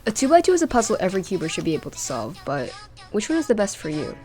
A 2x2 is a puzzle every cuber should be able to solve, but which one is the best for you?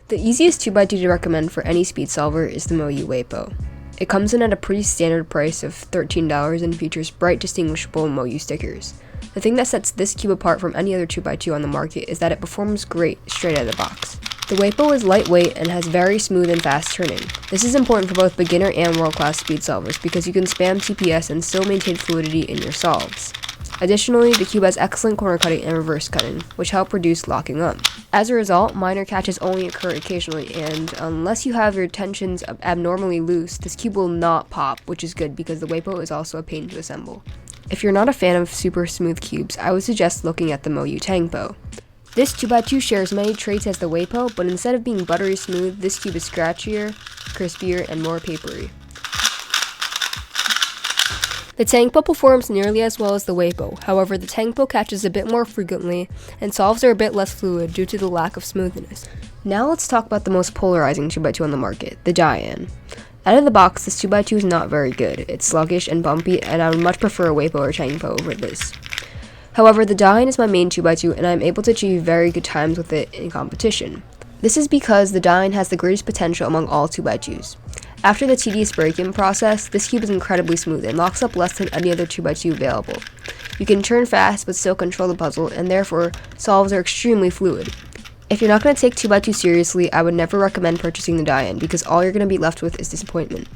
The easiest 2x2 to recommend for any speed solver is the MoYu Weipo. It comes in at a pretty standard price of $13 and features bright distinguishable MoYu stickers. The thing that sets this cube apart from any other 2x2 on the market is that it performs great straight out of the box. The Weipo is lightweight and has very smooth and fast turning. This is important for both beginner and world-class speed solvers because you can spam TPS and still maintain fluidity in your solves. Additionally, the cube has excellent corner cutting and reverse cutting, which help reduce locking up. As a result, minor catches only occur occasionally, and unless you have your tensions abnormally loose, this cube will not pop, which is good because the Weipo is also a pain to assemble. If you're not a fan of super smooth cubes, I would suggest looking at the MoYu Tank bow. This 2x2 shares many traits as the Weipo, but instead of being buttery smooth, this cube is scratchier, crispier, and more papery. The Tank bow performs nearly as well as the Weipo, however the Tank bow catches a bit more frequently, and solves are a bit less fluid due to the lack of smoothness. Now let's talk about the most polarizing 2x2 on the market, the Diein. Out of the box, this 2x2 is not very good. It's sluggish and bumpy, and I would much prefer a Weipo or Tank bow over this. However, the Diein is my main 2x2 and I'm able to achieve very good times with it in competition. This is because the Diein has the greatest potential among all 2x2s. After the tedious break-in process, this cube is incredibly smooth and locks up less than any other 2x2 available. You can turn fast but still control the puzzle, and therefore, solves are extremely fluid. If you're not going to take 2x2 seriously, I would never recommend purchasing the Diein because all you're going to be left with is disappointment.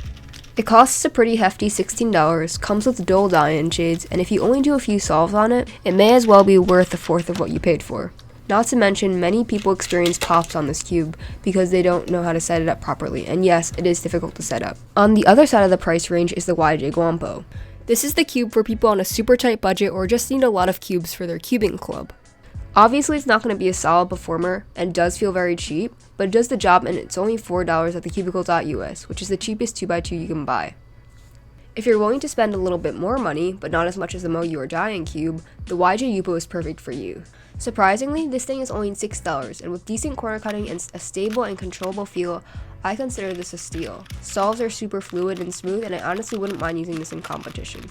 It costs a pretty hefty $16, comes with dual Diein shades, and if you only do a few solves on it, it may as well be worth a fourth of what you paid for. Not to mention, many people experience pops on this cube because they don't know how to set it up properly, and yes, it is difficult to set up. On the other side of the price range is the YJ Guampo. This is the cube for people on a super tight budget or just need a lot of cubes for their cubing club. Obviously, it's not going to be a solid performer and does feel very cheap, but it does the job and it's only $4 at TheCubicle.us, which is the cheapest 2x2 you can buy. If you're willing to spend a little bit more money, but not as much as the MoYu or Diein cube, the YJ Yupo is perfect for you. Surprisingly, this thing is only $6, and with decent corner cutting and a stable and controllable feel, I consider this a steal. Solves are super fluid and smooth, and I honestly wouldn't mind using this in competition.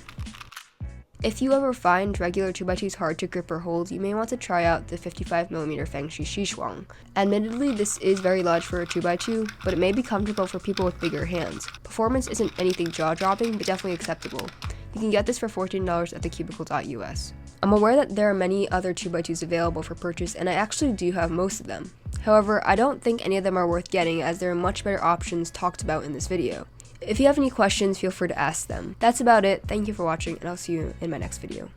If you ever find regular 2x2s hard to grip or hold, you may want to try out the 55mm Fengshi Xishuang. Admittedly, this is very large for a 2x2, but it may be comfortable for people with bigger hands. Performance isn't anything jaw-dropping, but definitely acceptable. You can get this for $14 at TheCubicle.us. I'm aware that there are many other 2x2s available for purchase, and I actually do have most of them. However, I don't think any of them are worth getting as there are much better options talked about in this video. If you have any questions, feel free to ask them. That's about it. Thank you for watching, and I'll see you in my next video.